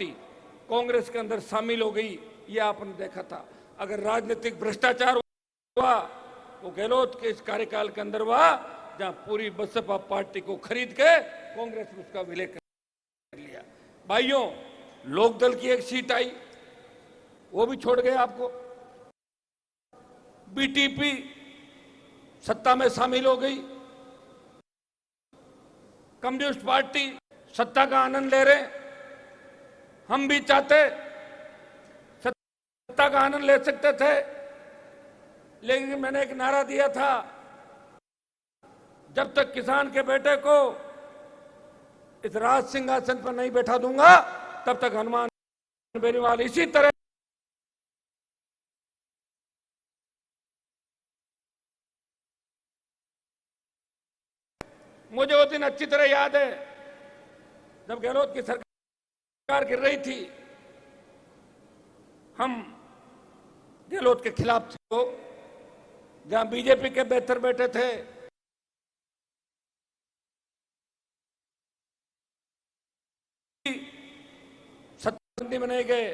Party Congress के अंदर शामिल हो गई, ये आपने देखा था। अगर राजनीतिक भ्रष्टाचार हुआ वो गहलोत के इस कार्यकाल के अंदर हुआ, जहां पूरी बसपा पार्टी को खरीद के कांग्रेस ने उसका विलय कर लिया। भाइयों, लोकदल की एक सीट आई, वो भी छोड़ गए आपको। बीटीपी सत्ता में शामिल हो गई। कम्युनिस्ट पार्टी सत्ता का आनंद ले रहे। हम भी चाहते सत्ता का आनंद ले सकते थे, लेकिन मैंने एक नारा दिया था, जब तक किसान के बेटे को इस राज सिंहासन पर नहीं बैठा दूंगा, तब तक हनुमान बेनीवाल इसी तरह मुझे वो दिन अच्छी तरह याद है जब गहलोत की सरकार गिर रही थी। हम गहलोत के खिलाफ थे, जहां बीजेपी के बेहतर बैठे थे। सत्ता में नहीं गए।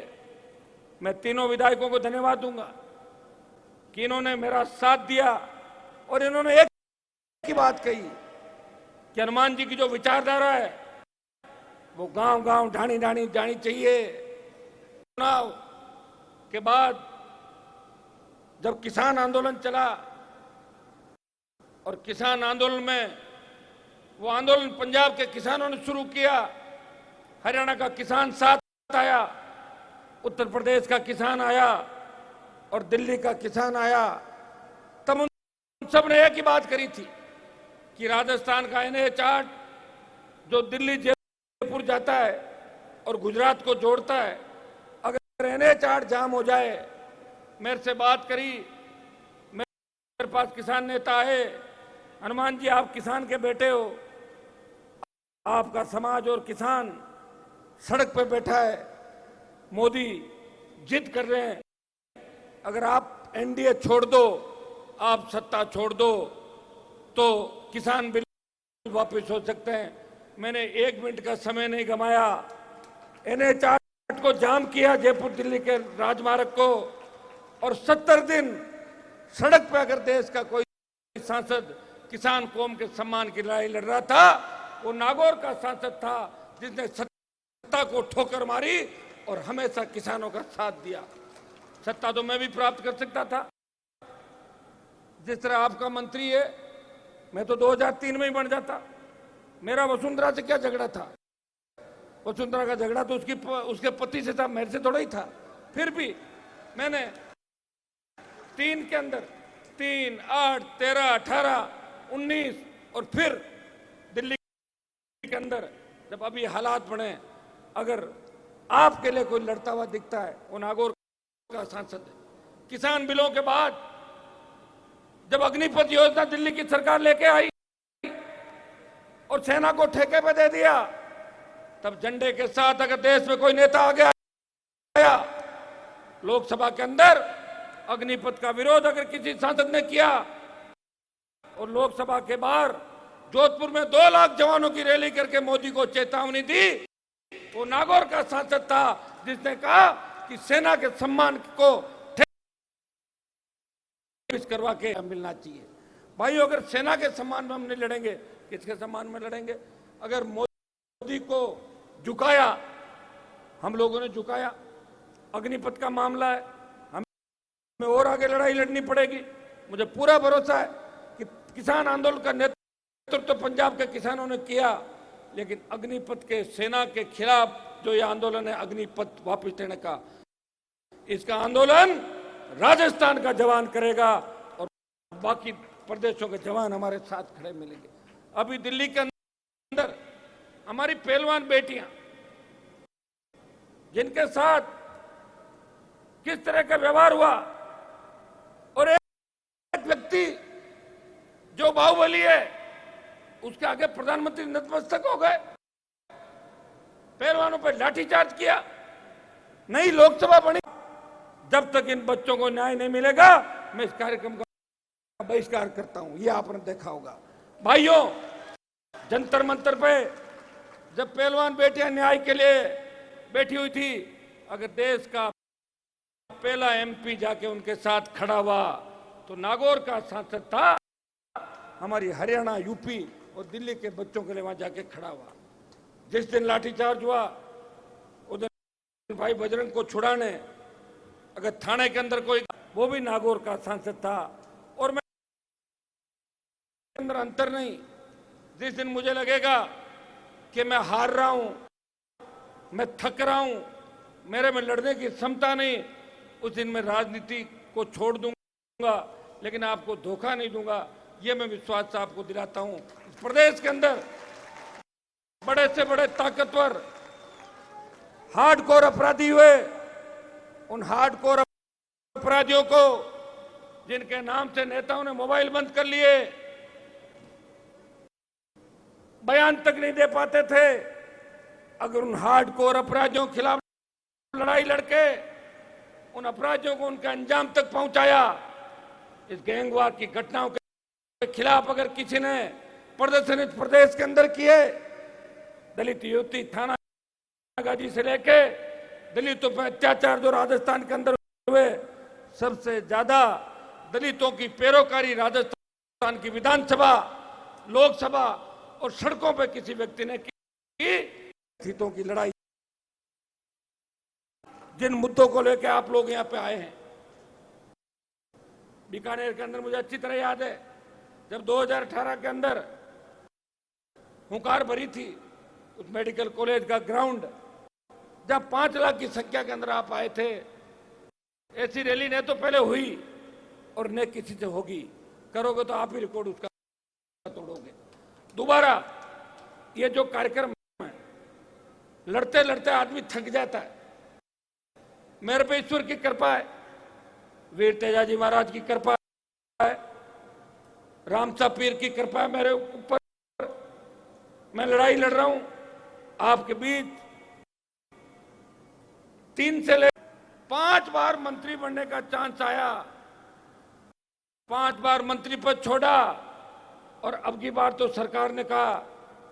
मैं तीनों विधायकों को धन्यवाद दूंगा कि इन्होंने मेरा साथ दिया और इन्होंने एक ही बात कही कि हनुमान जी की जो विचारधारा है वो गांव गांव ढाणी ढाणी जानी चाहिए। चुनाव के बाद जब किसान आंदोलन चला और किसान आंदोलन में वो आंदोलन पंजाब के किसानों ने शुरू किया, हरियाणा का किसान साथ आया, उत्तर प्रदेश का किसान आया और दिल्ली का किसान आया। तब उन सब ने एक ही बात करी थी कि राजस्थान का NH-8 जो दिल्ली जयपुर जाता है और गुजरात को जोड़ता है, अगर NH-8 जाम हो जाए, मेरे से बात करी, मेरे पास किसान नेता आए, हनुमान जी आप किसान के बेटे हो, आपका समाज और किसान सड़क पे बैठा है, मोदी जिद कर रहे हैं, अगर आप NDA छोड़ दो, आप सत्ता छोड़ दो, तो किसान बिल वापस हो सकते हैं। मैंने 1 मिनट का समय नहीं गमाया, NH-8 को जाम किया, जयपुर दिल्ली के राजमार्ग को, और 70 दिन सड़क पर अगर देश का कोई सांसद किसान कौम के सम्मान की लड़ाई लड़ रहा था, वो नागौर का सांसद था जिसने सत्ता को ठोकर मारी और हमेशा किसानों का साथ दिया। सत्ता तो मैं भी प्राप्त कर सकता था, जिस तरह आपका मंत्री है, मैं तो 2003 में ही बन जाता। मेरा वसुंधरा से क्या झगड़ा था? वसुंधरा का झगड़ा तो उसके पति से था, मेरे से थोड़ा ही था। फिर भी मैंने 3 के अंदर 3, 8, 13, 18, 19 और फिर दिल्ली के अंदर जब अभी हालात बने, अगर आपके लिए कोई लड़ता हुआ दिखता है, वो नागौर का सांसद है। किसान बिलों के बाद जब अग्निपथ योजना दिल्ली की सरकार लेके आई और सेना को ठेके पे दे दिया, तब झंडे के साथ अगर देश में कोई नेता आगे आया, लोकसभा के अंदर अग्निपथ का विरोध अगर किसी सांसद ने किया और लोकसभा के बाहर जोधपुर में 2 लाख जवानों की रैली करके मोदी को चेतावनी दी, वो नागौर का सांसद था जिसने कहा कि सेना के सम्मान को करवा के मिलना चाहिए। भाइयों, अगर सेना के सम्मान में हम नहीं लड़ेंगे, किसके सम्मान में लड़ेंगे? अगर मोदी को झुकाया, हम लोगों ने झुकाया, अग्निपथ का मामला है, हमें और आगे लड़ाई लड़नी पड़ेगी। मुझे पूरा भरोसा है कि किसान आंदोलन का नेतृत्व तो पंजाब के किसानों ने किया, लेकिन अग्निपथ के सेना के खिलाफ जो ये आंदोलन है अग्निपथ वापस लेने का, इसका आंदोलन राजस्थान का जवान करेगा और बाकी प्रदेशों के जवान हमारे साथ खड़े मिलेंगे। अभी दिल्ली के अंदर हमारी पहलवान बेटियां, जिनके साथ किस तरह का व्यवहार हुआ, और एक व्यक्ति जो बाहुबली है उसके आगे प्रधानमंत्री नतमस्तक हो गए, पहलवानों पर लाठीचार्ज किया, नई लोकसभा बनी। जब तक इन बच्चों को न्याय नहीं मिलेगा, मैं इस कार्यक्रम का बहिष्कार करता हूं। ये आपने देखा होगा। भाइयों, जंतर मंतर पे जब पहलवान बेटियां न्याय के लिए बैठी हुई थी। अगर देश का पहला एमपी जाके उनके साथ खड़ा हुआ तो नागौर का सांसद था, हमारी हरियाणा, यूपी और दिल्ली के बच्चों के लिए वहां जाके खड़ा हुआ। जिस दिन लाठीचार्ज हुआ उस दिन भाई बजरंग को छुड़ाने अगर थाने के अंदर कोई, वो भी नागौर का सांसद था। और मैं अंदर अंतर नहीं, जिस दिन मुझे लगेगा कि मैं हार रहा हूं, मैं थक रहा हूं, मेरे में लड़ने की क्षमता नहीं, उस दिन मैं राजनीति को छोड़ दूंगा, लेकिन आपको धोखा नहीं दूंगा। ये मैं विश्वास से आपको दिलाता हूं। इस प्रदेश के अंदर बड़े से बड़े ताकतवर हार्डकोर अपराधी हुए, उन हार्डकोर अपराधियों को जिनके नाम से नेताओं ने मोबाइल बंद कर लिए, बयान तक नहीं दे पाते थे, अगर उन हार्डकोर अपराधियों के खिलाफ लड़ाई लड़के उन अपराधियों को उनके अंजाम तक पहुंचाया, इस गैंगवार की घटनाओं के खिलाफ अगर किसी ने प्रदर्शन इस प्रदेश के अंदर किए, दलित युवती थाना गाजी से लेके दलितों पर अत्याचार जो राजस्थान के अंदर हुए, सबसे ज्यादा दलितों की पैरोकारी राजस्थान की विधानसभा, लोकसभा और सड़कों पर किसी व्यक्ति ने की हितों की लड़ाई। जिन मुद्दों को लेकर आप लोग यहां पे आए हैं, बीकानेर के अंदर मुझे अच्छी तरह याद है, जब 2018 के अंदर हुंकार भरी थी उस मेडिकल कॉलेज का ग्राउंड, जब 5 लाख की संख्या के अंदर आप आए थे, ऐसी रैली ने तो पहले हुई और न किसी से होगी, करोगे तो आप ही रिकॉर्ड उसका तोड़ोगे। दोबारा ये जो कार्यक्रम है, लड़ते लड़ते आदमी थक जाता है। मेरे पे ईश्वर की कृपा है, वीर तेजाजी महाराज की कृपा है, रामसा पीर की कृपा है मेरे ऊपर। मैं लड़ाई लड़ रहा हूं आपके बीच। 3 से ले 5 बार मंत्री बनने का चांस आया, 5 बार मंत्री पद छोड़ा, और अब की बार तो सरकार ने कहा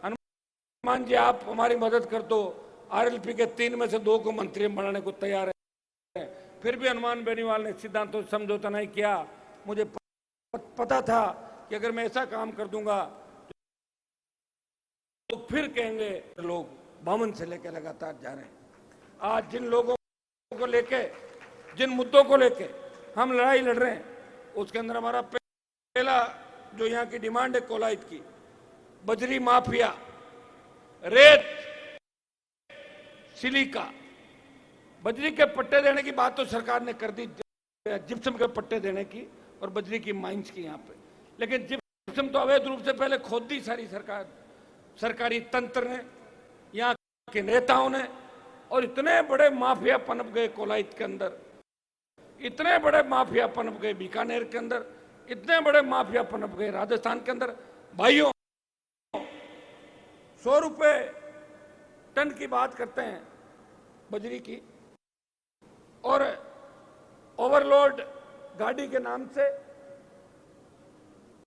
हनुमान जी आप हमारी मदद कर दो, आरएलपी के 3 में से 2 को मंत्री बनाने को तैयार है। फिर भी हनुमान बेनीवाल ने सिद्धांतों से समझौता नहीं किया। मुझे पता था कि अगर मैं ऐसा काम कर दूंगा तो फिर कहेंगे लोग बामन से लेकर लगातार जा रहे हैं। आज जिन लोगों को लेके, जिन मुद्दों को लेके हम लड़ाई लड़ रहे हैं, उसके अंदर हमारा पहला जो यहाँ की डिमांड है कोलाइट की, बजरी माफिया, रेत, सिलिका, बजरी के पट्टे देने की बात तो सरकार ने कर दी, जिप्सम के पट्टे देने की और बजरी की माइंस की यहाँ पे, लेकिन जिप्सम तो अवैध रूप से पहले खोद दी सारी सरकार, सरकारी तंत्र ने, यहाँ के नेताओं ने, और इतने बड़े माफिया पनप गए कोलाइट के अंदर, इतने बड़े माफिया पनप गए बीकानेर के अंदर, इतने बड़े माफिया पनप गए राजस्थान के अंदर। भाइयों, 100 रुपए टन की बात करते हैं बजरी की, और ओवरलोड गाड़ी के नाम से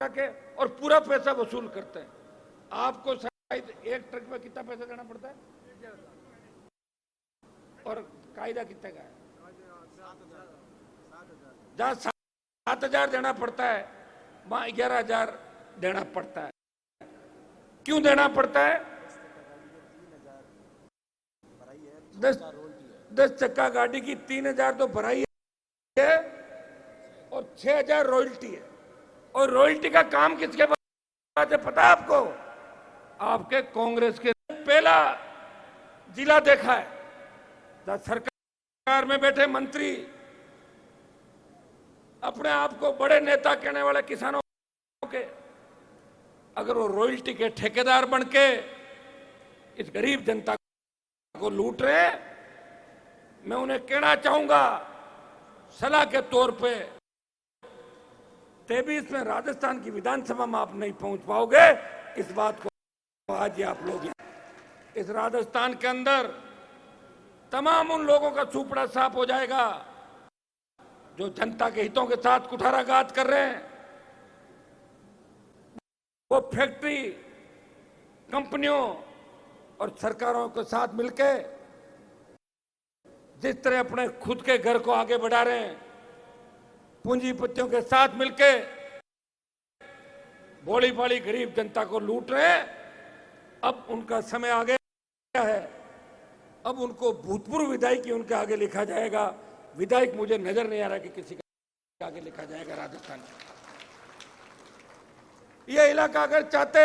और पूरा पैसा वसूल करते हैं। आपको शायद एक ट्रक में कितना पैसा देना पड़ता है, और कायदा कितने का है? जहां 7,000 देना पड़ता है, वहां 11,000 देना पड़ता है। क्यों देना पड़ता है? 10 चक्का गाड़ी की 3,000 तो भराई है और 6,000 रॉयल्टी है। और रॉयल्टी का काम किसके पास है पता है आपको? आपके कांग्रेस के। पहला जिला देखा है जहां सरकार में बैठे मंत्री अपने आप को बड़े नेता कहने वाले किसानों के, अगर वो रॉयल्टी के ठेकेदार बनके इस गरीब जनता को लूट रहे हैं, मैं उन्हें कहना चाहूंगा सलाह के तौर पे, 23 में राजस्थान की विधानसभा में आप नहीं पहुंच पाओगे। इस बात को आज आप लोग, इस राजस्थान के अंदर तमाम उन लोगों का सुपड़ा साफ हो जाएगा जो जनता के हितों के साथ कुठाराघात कर रहे हैं। वो फैक्ट्री कंपनियों और सरकारों के साथ मिलकर जिस तरह अपने खुद के घर को आगे बढ़ा रहे हैं, पूंजीपतियों के साथ मिलके भोली भाली गरीब जनता को लूट रहे हैं, अब उनका समय आ गया है। अब उनको भूतपूर्व विधायक की उनके आगे लिखा जाएगा। विधायक मुझे नजर नहीं आ रहा कि किसी का आगे लिखा जाएगा राजस्थान में। यह इलाका अगर चाहते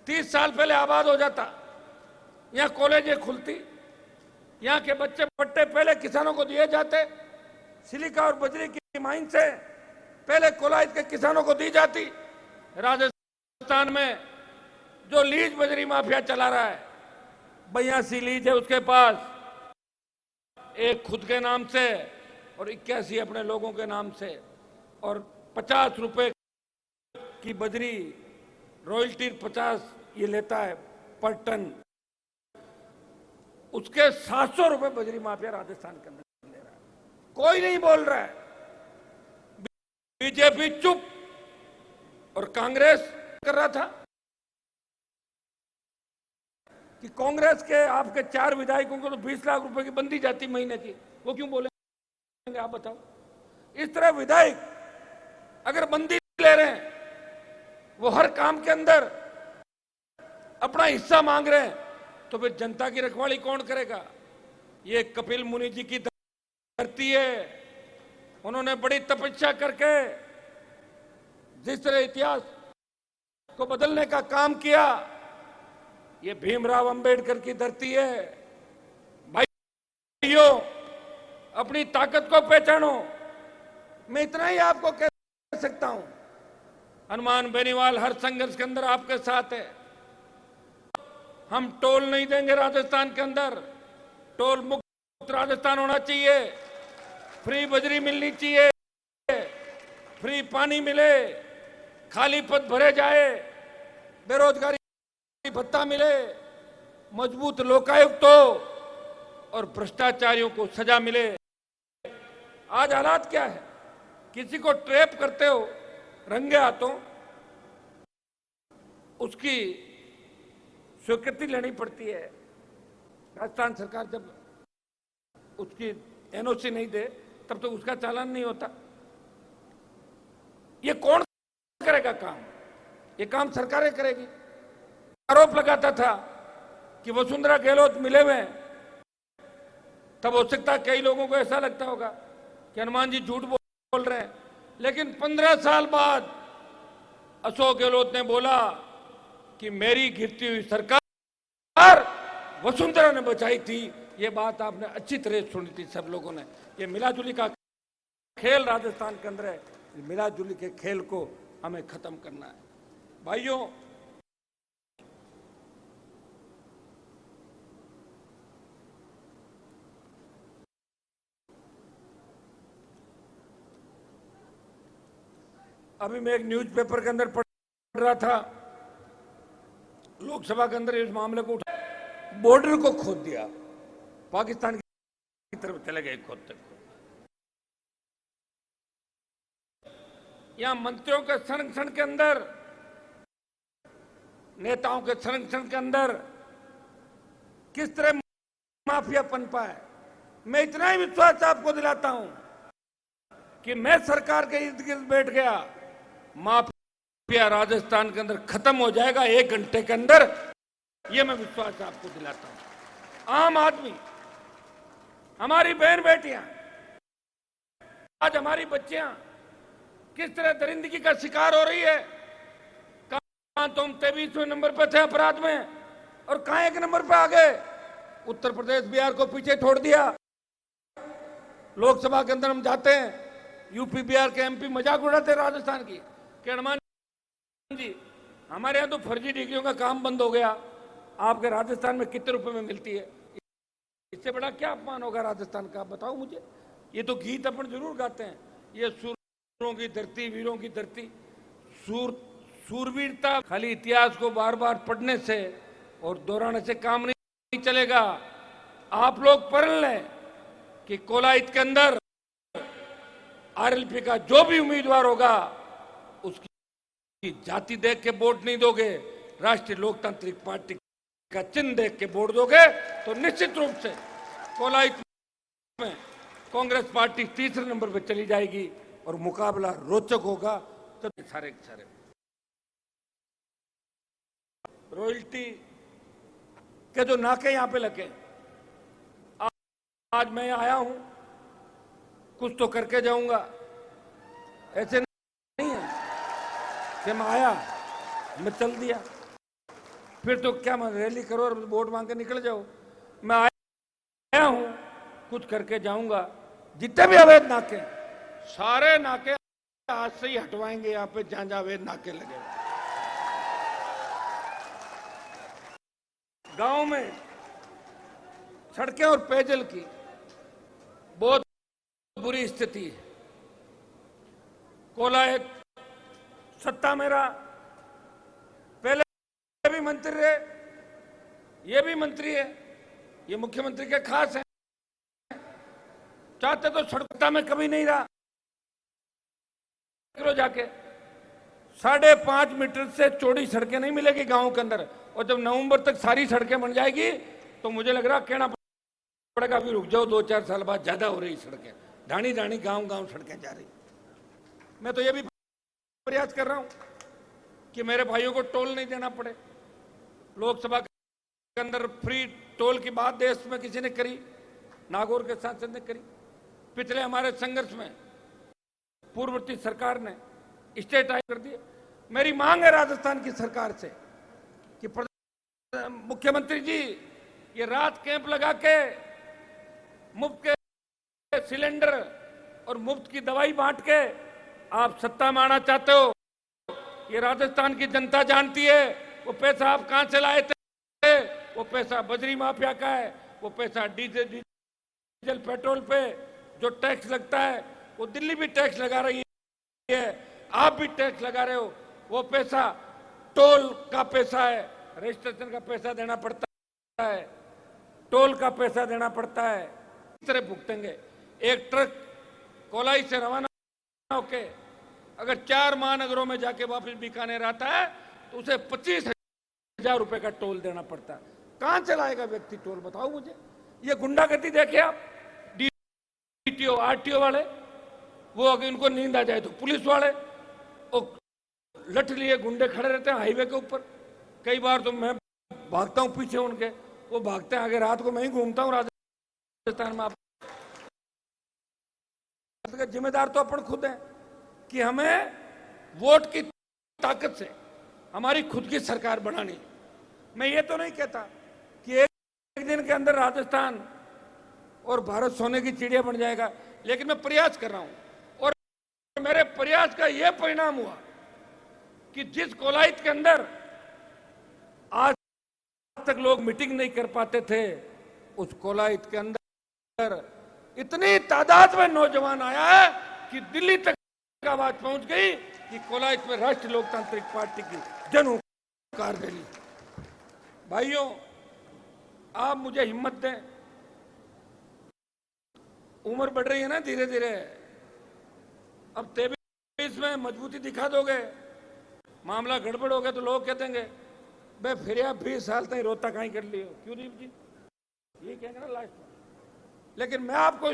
30 साल पहले आबाद हो जाता, यहां कॉलेजें खुलती, यहां के बच्चे पट्टे पहले किसानों को दिए जाते, सिलिका और बजरी की माइन से पहले कोलाइट के किसानों को दी जाती। राजस्थान में जो लीज बजरी माफिया चला रहा है, 82 लीज है उसके पास, एक खुद के नाम से और 81 अपने लोगों के नाम से, और 50 रुपए की बजरी रॉयल्टी 50 ये लेता है पर टन, उसके 700 रुपए बजरी माफिया राजस्थान के अंदर ले रहा है। कोई नहीं बोल रहा है, बीजेपी चुप, और कांग्रेस कर रहा था कि कांग्रेस के आपके 4 विधायकों को तो 20 लाख रुपए की बंदी जाती महीने की, वो क्यों बोलेंगे आप बताओ। इस तरह विधायक अगर बंदी ले रहे हैं, वो हर काम के अंदर अपना हिस्सा मांग रहे हैं, तो फिर जनता की रखवाली कौन करेगा। ये कपिल मुनि जी की धरती है, उन्होंने बड़ी तपस्या करके जिस तरह इतिहास को बदलने का काम किया, ये भीमराव अंबेडकर की धरती है। भाइयों, अपनी ताकत को पहचानो। मैं इतना ही आपको कह सकता हूं, हनुमान बेनीवाल हर संघर्ष के अंदर आपके साथ है। हम टोल नहीं देंगे राजस्थान के अंदर, टोल मुक्त राजस्थान होना चाहिए, फ्री बजरी मिलनी चाहिए, फ्री पानी मिले, खाली पद भरे जाए, बेरोजगारी भत्ता मिले, मजबूत लोकायुक्त हो और भ्रष्टाचारियों को सजा मिले। आज हालात क्या है, किसी को ट्रैप करते हो रंगे हाथों, उसकी स्वीकृति लेनी पड़ती है। राजस्थान सरकार जब उसकी एनओसी नहीं दे तब तो उसका चालान नहीं होता। ये कौन करेगा काम? ये काम सरकारें करेगी। आरोप लगाता था कि वसुंधरा गहलोत मिले हुए हैं, तब हो सकता है कई लोगों को ऐसा लगता होगा कि हनुमान जी झूठ बोल रहे हैं, लेकिन 15 साल बाद अशोक गहलोत ने बोला कि मेरी गिरती हुई सरकार वसुंधरा ने बचाई थी। ये बात आपने अच्छी तरह सुनी थी सब लोगों ने। ये मिलाजुली का खेल राजस्थान के अंदर है, मिलाजुली के खेल को हमें खत्म करना है। भाइयों, अभी मैं एक न्यूज़पेपर के अंदर पढ़ रहा था, लोकसभा के अंदर इस मामले को उठा, बॉर्डर को खोद दिया, पाकिस्तान की तरफ चले गए खोदते खोदते। यहां मंत्रियों के संरक्षण के अंदर, नेताओं के संरक्षण के अंदर किस तरह माफिया पनपा है। मैं इतना ही विश्वास आपको दिलाता हूं कि मैं सरकार के इर्द गिर्द बैठ गया, माफिया राजस्थान के अंदर खत्म हो जाएगा 1 घंटे के अंदर। यह मैं विश्वास आपको दिलाता हूं। आम आदमी, हमारी बहन बेटियां, आज हमारी बच्चियां किस तरह दरिंदगी का शिकार हो रही है। कहां तुम 23वें नंबर पर थे अपराध में और कहां 1 नंबर पर आ गए। उत्तर प्रदेश बिहार को पीछे छोड़ दिया। लोकसभा के अंदर हम जाते हैं, यूपी बिहार के एमपी मजाक उड़ाते राजस्थान की कि हनुमान जी हमारे यहां तो फर्जी डिग्रियों का काम बंद हो गया, आपके राजस्थान में कितने रुपए में मिलती है। इससे बड़ा क्या अपमान होगा राजस्थान का, बताओ मुझे। ये तो गीत अपन जरूर गाते हैं, ये सूरों की धरती, वीरों की धरती। सूरवीरता खाली इतिहास को बार बार पढ़ने से और दोहराने से काम नहीं चलेगा। आप लोग पढ़ लें कि कोलाइट के अंदर आरएलपी का जो भी उम्मीदवार होगा उसकी जाति देख के वोट नहीं दोगे, राष्ट्रीय लोकतांत्रिक पार्टी का चिन्ह देख के वोट दोगे, तो निश्चित रूप से कोलाइत में कांग्रेस पार्टी तीसरे नंबर पर चली जाएगी और मुकाबला रोचक होगा। तो सारे रॉयल्टी के जो नाके यहां पे लगे, आज मैं आया हूं, कुछ तो करके जाऊंगा। ऐसे नहीं है कि मैं आया, मैं चल दिया, फिर तो क्या मैं रैली करो और वोट मांग के निकल जाओ। मैं आया हूं, कुछ करके जाऊंगा। जितने भी अवैध नाके, सारे नाके आज से ही हटवाएंगे। यहाँ पे जहां जहां अवैध नाके लगे, गांव में सड़कें और पेयजल की बहुत बुरी स्थिति है। कोलायत सत्ता मेरा, पहले भी मंत्री रहे, ये भी मंत्री है, ये मुख्यमंत्री के खास हैं। चाहते तो सड़कता में कभी नहीं रहा। जाके 5.5 मीटर से चौड़ी सड़कें नहीं मिलेगी गांव के अंदर, और जब नवंबर तक सारी सड़कें बन जाएगी तो मुझे लग रहा कहना पड़ेगा अभी रुक जाओ, 2-4 साल बाद ज्यादा हो रही सड़कें, ढाणी ढाणी गांव सड़कें जा रही। मैं तो ये भी प्रयास कर रहा हूं कि मेरे भाइयों को टोल नहीं देना पड़े। लोकसभा के अंदर फ्री टोल की बात देश में किसी ने करी, नागौर के सांसद ने करी। पिछले हमारे संघर्ष में पूर्ववर्ती सरकार ने स्टेट आई कर दिया। मेरी मांग है राजस्थान की सरकार से कि मुख्यमंत्री जी, ये रात कैंप लगा के मुफ्त के सिलेंडर और मुफ्त की दवाई बांट के आप सत्ता में आना चाहते हो। ये राजस्थान की जनता जानती है वो पैसा आप कहां से लाए थे। वो पैसा बजरी माफिया का है, वो पैसा डीजल पेट्रोल पे जो टैक्स लगता है, वो दिल्ली भी टैक्स लगा रही है, आप भी टैक्स लगा रहे हो। वो पैसा टोल का पैसा है, रजिस्ट्रेशन का पैसा देना पड़ता है, टोल का पैसा देना पड़ता है। इस तरह भुगतेंगे। एक ट्रक कोलाई से रवाना होके अगर 4 महानगरों में जाके वापस बीकानेर आता है तो उसे 25,000 रुपए का टोल देना पड़ता है। कहां चलाएगा व्यक्ति टोल, बताओ मुझे। ये गुंडागर्दी देखे आप, डीटीओ आरटीओ वाले, वो अगर इनको नींद आ जाए तो पुलिस वाले और लठ लिए गुंडे खड़े रहते हैं हाईवे के ऊपर। कई बार तो मैं भागता हूं पीछे उनके, वो भागते हैं आगे। रात को मैं ही घूमता हूं राजस्थान में। आप जिम्मेदार तो अपन खुद हैं कि हमें वोट की ताकत से हमारी खुद की सरकार बनानी। मैं ये तो नहीं कहता कि एक दिन के अंदर राजस्थान और भारत सोने की चिड़िया बन जाएगा, लेकिन मैं प्रयास कर रहा हूं। और मेरे प्रयास का यह परिणाम हुआ कि जिस कोलाइत के अंदर आज तक लोग मीटिंग नहीं कर पाते थे, उस कोलाइत के अंदर इतनी तादाद में नौजवान आया है कि दिल्ली तक आवाज पहुंच गई कि कोलाइत में राष्ट्रीय लोकतांत्रिक पार्टी की जन हुंकार रैली। भाइयों, आप मुझे हिम्मत दें। उम्र बढ़ रही है ना धीरे धीरे। अब 23 में मजबूती दिखा दोगे, मामला गड़बड़ हो गया तो लोग कह देंगे बे फिर आप 20 साल तक रोता कहीं कर लियो, क्यों दीप जी, ये कहेंगे ना लास्ट में। लेकिन मैं आपको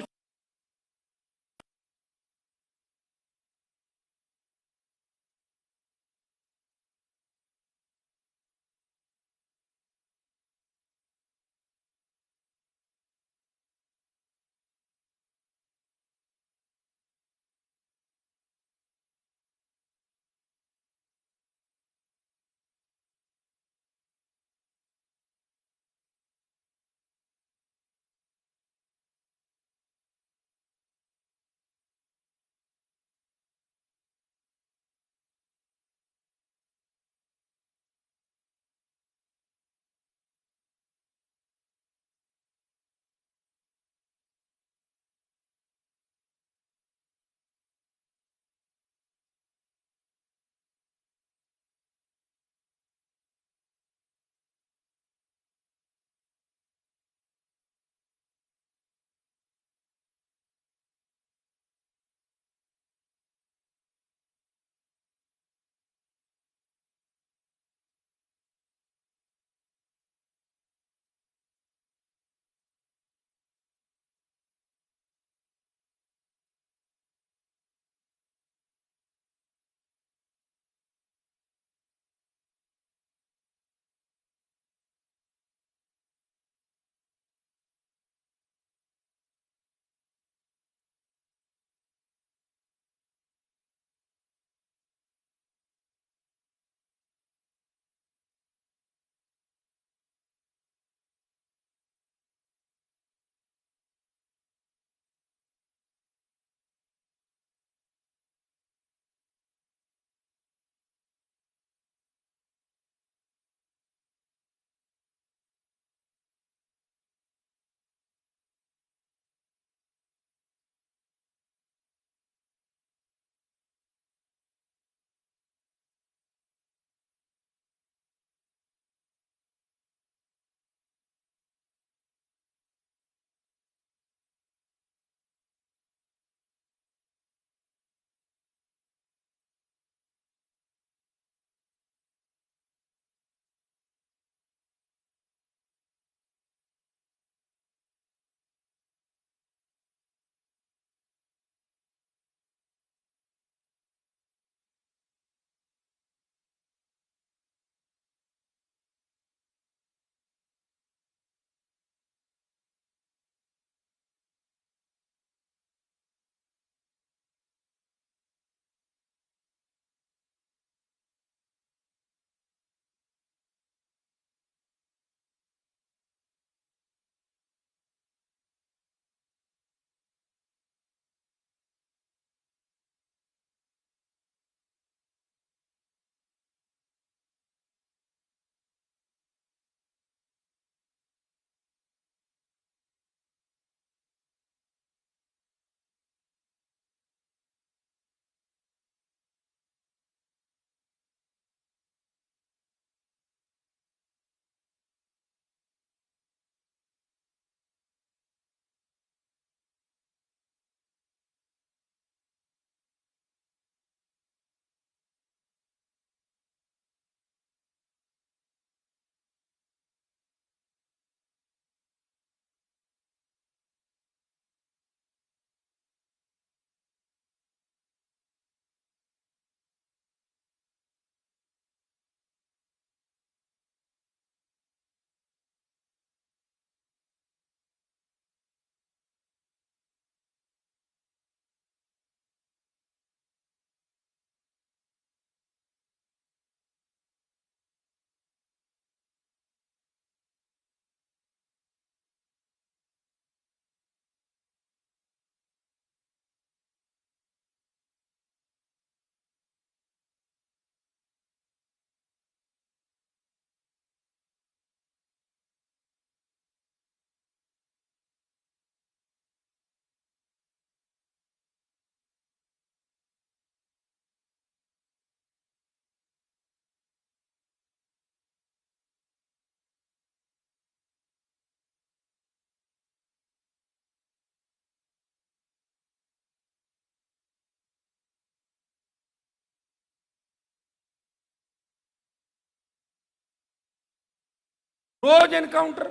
रोज एनकाउंटर,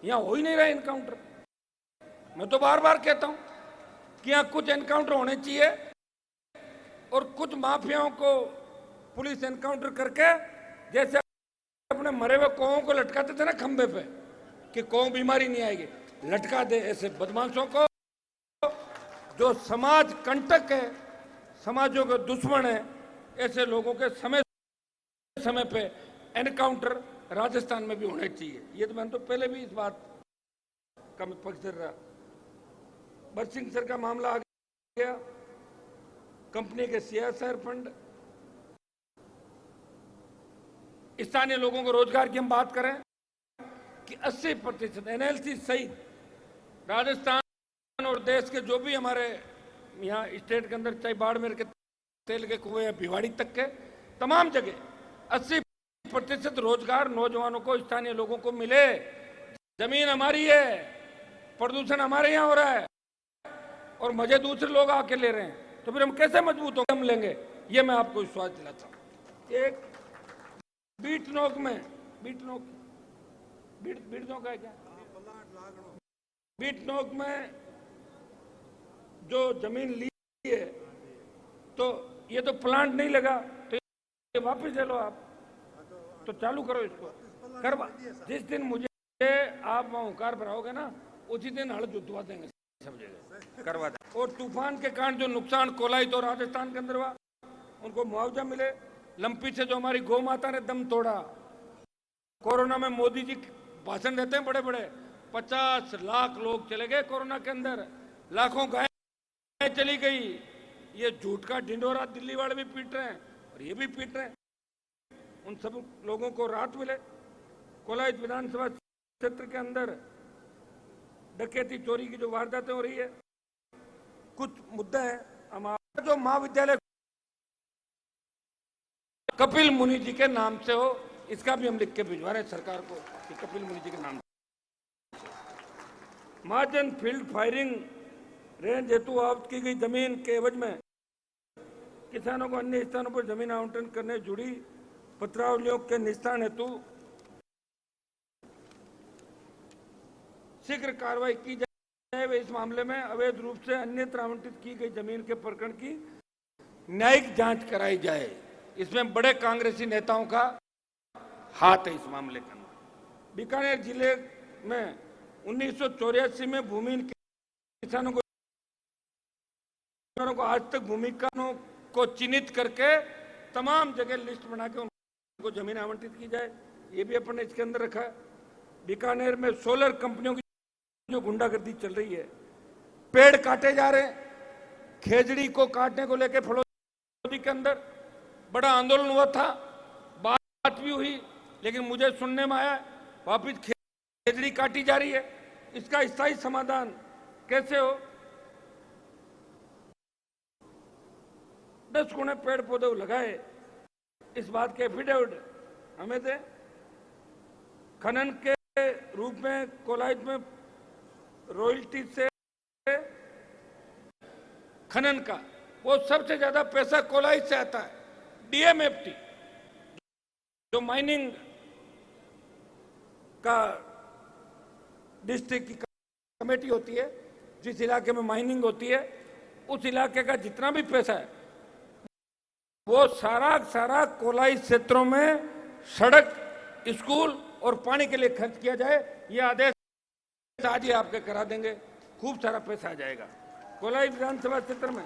यहां हो ही नहीं रहा एनकाउंटर। मैं तो बार बार कहता हूं कि यहां कुछ एनकाउंटर होने चाहिए और कुछ माफियाओं को पुलिस एनकाउंटर करके, जैसे अपने मरे हुए कौओं को लटकाते थे ना खंबे पे कि कौओं बीमारी नहीं आएगी, लटका दे ऐसे बदमाशों को जो समाज कंटक है, समाजों के दुश्मन है। ऐसे लोगों के समय समय पे एनकाउंटर राजस्थान में भी होने चाहिए। ये तो मैंने तो पहले भी इस बात का मैं पक्षधर रहा। बरसिंह सर का मामला आ गया, कंपनी के CSR फंड, स्थानीय लोगों को रोजगार की हम बात करें कि 80% NLC सहित राजस्थान और देश के जो भी हमारे यहाँ स्टेट के अंदर, चाहे बाड़मेर के तेल के कुएं या भिवाड़ी तक के तमाम जगह 80% रोजगार नौजवानों को, स्थानीय लोगों को मिले। जमीन हमारी है, प्रदूषण हमारे यहाँ हो रहा है और मजे दूसरे लोग आके ले रहे हैं, तो फिर हम कैसे मजबूत होकर हम लेंगे? ये मैं आपको विश्वास दिलाता हूँ। एक बीटनोक में, बीटनोक है क्या, बीटनोक में जो जमीन ली है, तो ये तो प्लांट नहीं लगा, तो ये वापस ले लो आप, तो चालू करो इसको, करवा। जिस दिन मुझे आप वहां हुकार भराओगे ना, उसी दिन हड़ जुतवा देंगे सब जगह, करवा दें। और तूफान के कारण जो नुकसान कोलाई तो राजस्थान के अंदर हुआ, उनको मुआवजा मिले। लंपी से जो हमारी गौ माता ने दम तोड़ा, कोरोना में मोदी जी भाषण देते हैं बड़े बड़े, 50 लाख लोग चले गए कोरोना के अंदर, लाखों गायें चली गई। ये झूठ का ढिंडोरा दिल्ली वाले भी पीट रहे हैं और ये भी पीट रहे हैं। उन सब लोगों को राहत मिले। कोलाई विधानसभा क्षेत्र के अंदर डकैती चोरी की जो वारदातें हो रही है, कुछ मुद्दे हैं। हमारा जो महाविद्यालय कपिल मुनि जी के नाम से हो, इसका भी हम लिख के भिजवा रहे हैं सरकार को कि कपिल मुनि जी के नाम से। महाजन फील्ड फायरिंग रेंज हेतु आवंटित की गई जमीन के एवज में किसानों को अन्य स्थानों पर जमीन आवंटन करने जुड़ी पत्रावलियों के निस्तारण हेतु शीघ्र कार्रवाई की जाए। इस मामले में अवैध रूप से अन्यत्र आवंटित की गई जमीन के प्रकरण की न्यायिक जांच कराई जाए। इसमें बड़े कांग्रेसी नेताओं का हाथ है इस मामले के अंदर। बीकानेर जिले में 1984 में भूमिहीन किसानों को आज तक भूमि को चिन्हित करके तमाम जगह लिस्ट बना के उनको जमीन आवंटित की जाए, ये भी अपन ने इसके अंदर रखा है। बीकानेर में सोलर कंपनियों की जो गुंडागर्दी चल रही है, पेड़ काटे जा रहे हैं। खेजड़ी को काटने को लेकर फलोदी के अंदर बड़ा आंदोलन हुआ था, बात भी हुई, लेकिन मुझे सुनने में आया वापिस खेजड़ी काटी जा रही है। इसका स्थायी समाधान कैसे हो? 10 गुणे पेड़ पौधे लगाए, इस बात के एफिडेविट हमें दे। खनन के रूप में कोलाइट में रॉयल्टी से खनन का वो सबसे ज्यादा पैसा कोलाइट से आता है। DMFT जो माइनिंग का डिस्ट्रिक्ट की कमेटी होती है, जिस इलाके में माइनिंग होती है, उस इलाके का जितना भी पैसा है वो सारा कोलाई क्षेत्रों में सड़क, स्कूल और पानी के लिए खर्च किया जाए। ये आदेश आज ही आपके करा देंगे, खूब सारा पैसा आ जाएगा। कोलाई विधानसभा क्षेत्र में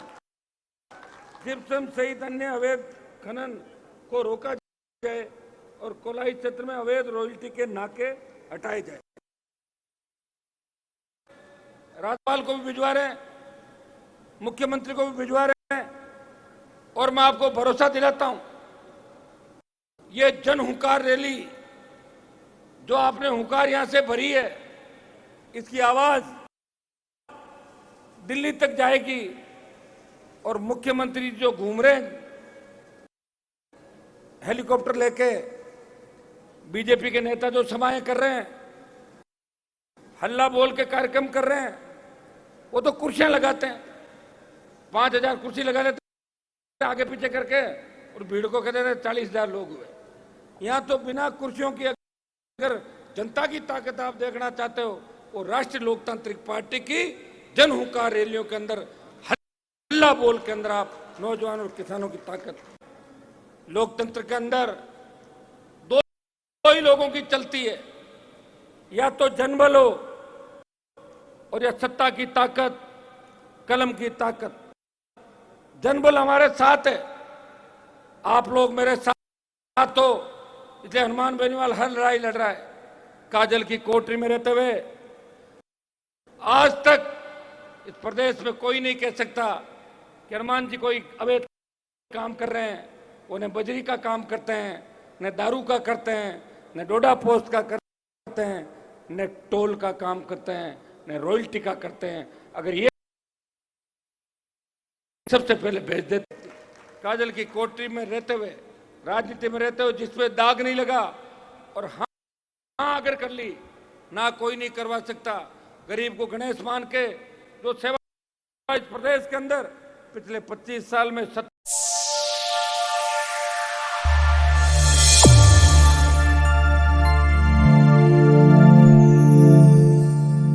जिप्सम सहित अन्य अवैध खनन को रोका जाए और कोलाई क्षेत्र में अवैध रॉयल्टी के नाके हटाए जाए। राज्यपाल को भी भिजवा रहे हैं, मुख्यमंत्री को भी भिजवा रहे हैं, और मैं आपको भरोसा दिलाता हूं, ये जन हुंकार रैली जो आपने हुंकार यहां से भरी है, इसकी आवाज दिल्ली तक जाएगी। और मुख्यमंत्री जो घूम रहे हैं हेलीकॉप्टर लेके, बीजेपी के नेता जो सभाएं कर रहे हैं, हल्ला बोल के कार्यक्रम कर रहे हैं, वो तो कुर्सियां लगाते हैं, 5000 कुर्सी लगा लेते हैं आगे पीछे करके, और भीड़ को कहते थे 40,000 लोग हुए। यहां तो बिना कुर्सियों की अगर जनता की ताकत आप देखना चाहते हो, वो राष्ट्रीय लोकतांत्रिक पार्टी की जन हुंकार रैलियों के अंदर, हल्ला बोल के अंदर आप नौजवान और किसानों की ताकत। लोकतंत्र के अंदर दो ही लोगों की चलती है, या तो जनबल हो और या सत्ता की ताकत, कलम की ताकत। जनबल हमारे साथ है, आप लोग मेरे साथ हो, इसलिए हनुमान बेनीवाल हर लड़ाई लड़ रहा है। काजल की कोठरी में रहते हुए आज तक इस प्रदेश में कोई नहीं कह सकता कि हनुमान जी कोई अवैध काम कर रहे हैं। वो न बजरी का काम करते हैं, न दारू का करते हैं, न डोडा पोस्ट का करते हैं, न टोल का काम करते हैं, न रॉयल्टी का करते हैं। अगर ये सबसे पहले भेज देते। काजल की कोठरी में रहते हुए, राजनीति में रहते हुए जिसपे दाग नहीं लगा, और हाँ अगर कर ली, ना कोई नहीं करवा सकता। गरीब को गणेश मान के जो सेवा इस प्रदेश के अंदर पिछले 25 साल में